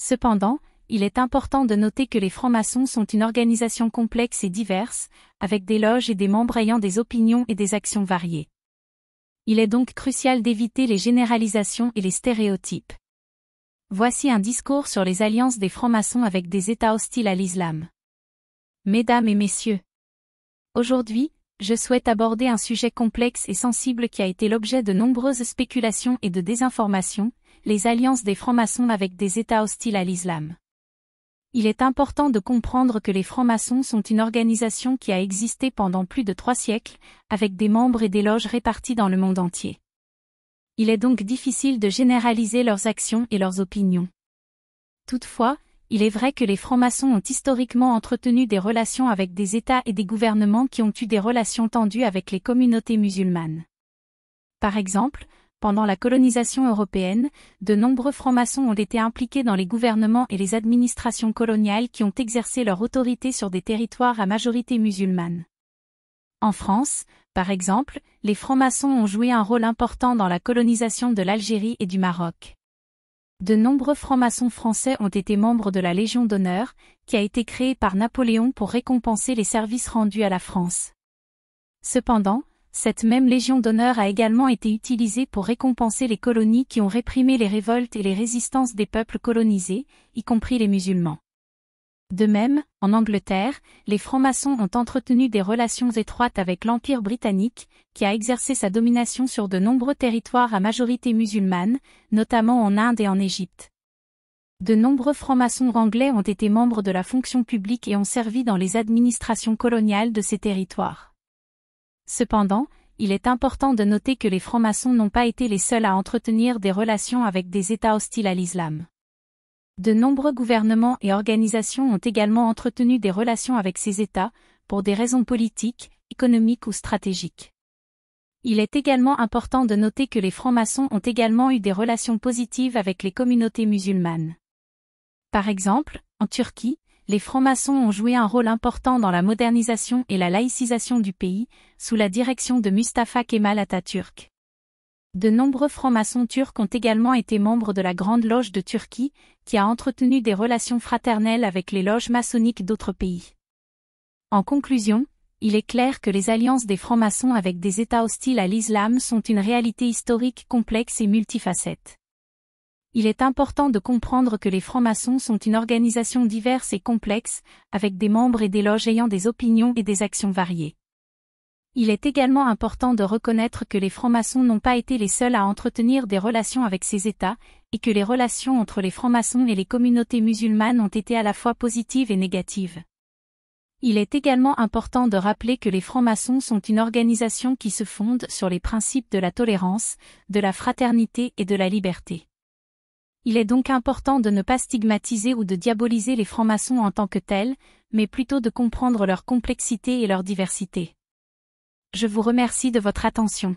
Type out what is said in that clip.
Cependant, il est important de noter que les francs-maçons sont une organisation complexe et diverse, avec des loges et des membres ayant des opinions et des actions variées. Il est donc crucial d'éviter les généralisations et les stéréotypes. Voici un discours sur les alliances des francs-maçons avec des États hostiles à l'islam. Mesdames et messieurs, aujourd'hui, je souhaite aborder un sujet complexe et sensible qui a été l'objet de nombreuses spéculations et de désinformations, les alliances des francs-maçons avec des États hostiles à l'islam. Il est important de comprendre que les francs-maçons sont une organisation qui a existé pendant plus de 3 siècles, avec des membres et des loges répartis dans le monde entier. Il est donc difficile de généraliser leurs actions et leurs opinions. Toutefois, il est vrai que les francs-maçons ont historiquement entretenu des relations avec des États et des gouvernements qui ont eu des relations tendues avec les communautés musulmanes. Par exemple, pendant la colonisation européenne, de nombreux francs-maçons ont été impliqués dans les gouvernements et les administrations coloniales qui ont exercé leur autorité sur des territoires à majorité musulmane. En France, par exemple, les francs-maçons ont joué un rôle important dans la colonisation de l'Algérie et du Maroc. De nombreux francs-maçons français ont été membres de la Légion d'honneur, qui a été créée par Napoléon pour récompenser les services rendus à la France. Cependant, cette même Légion d'honneur a également été utilisée pour récompenser les colonies qui ont réprimé les révoltes et les résistances des peuples colonisés, y compris les musulmans. De même, en Angleterre, les francs-maçons ont entretenu des relations étroites avec l'Empire britannique, qui a exercé sa domination sur de nombreux territoires à majorité musulmane, notamment en Inde et en Égypte. De nombreux francs-maçons anglais ont été membres de la fonction publique et ont servi dans les administrations coloniales de ces territoires. Cependant, il est important de noter que les francs-maçons n'ont pas été les seuls à entretenir des relations avec des États hostiles à l'islam. De nombreux gouvernements et organisations ont également entretenu des relations avec ces États, pour des raisons politiques, économiques ou stratégiques. Il est également important de noter que les francs-maçons ont également eu des relations positives avec les communautés musulmanes. Par exemple, en Turquie, les francs-maçons ont joué un rôle important dans la modernisation et la laïcisation du pays, sous la direction de Mustafa Kemal Atatürk. De nombreux francs-maçons turcs ont également été membres de la Grande Loge de Turquie, qui a entretenu des relations fraternelles avec les loges maçonniques d'autres pays. En conclusion, il est clair que les alliances des francs-maçons avec des États hostiles à l'islam sont une réalité historique complexe et multifacette. Il est important de comprendre que les francs-maçons sont une organisation diverse et complexe, avec des membres et des loges ayant des opinions et des actions variées. Il est également important de reconnaître que les francs-maçons n'ont pas été les seuls à entretenir des relations avec ces États, et que les relations entre les francs-maçons et les communautés musulmanes ont été à la fois positives et négatives. Il est également important de rappeler que les francs-maçons sont une organisation qui se fonde sur les principes de la tolérance, de la fraternité et de la liberté. Il est donc important de ne pas stigmatiser ou de diaboliser les francs-maçons en tant que tels, mais plutôt de comprendre leur complexité et leur diversité. Je vous remercie de votre attention.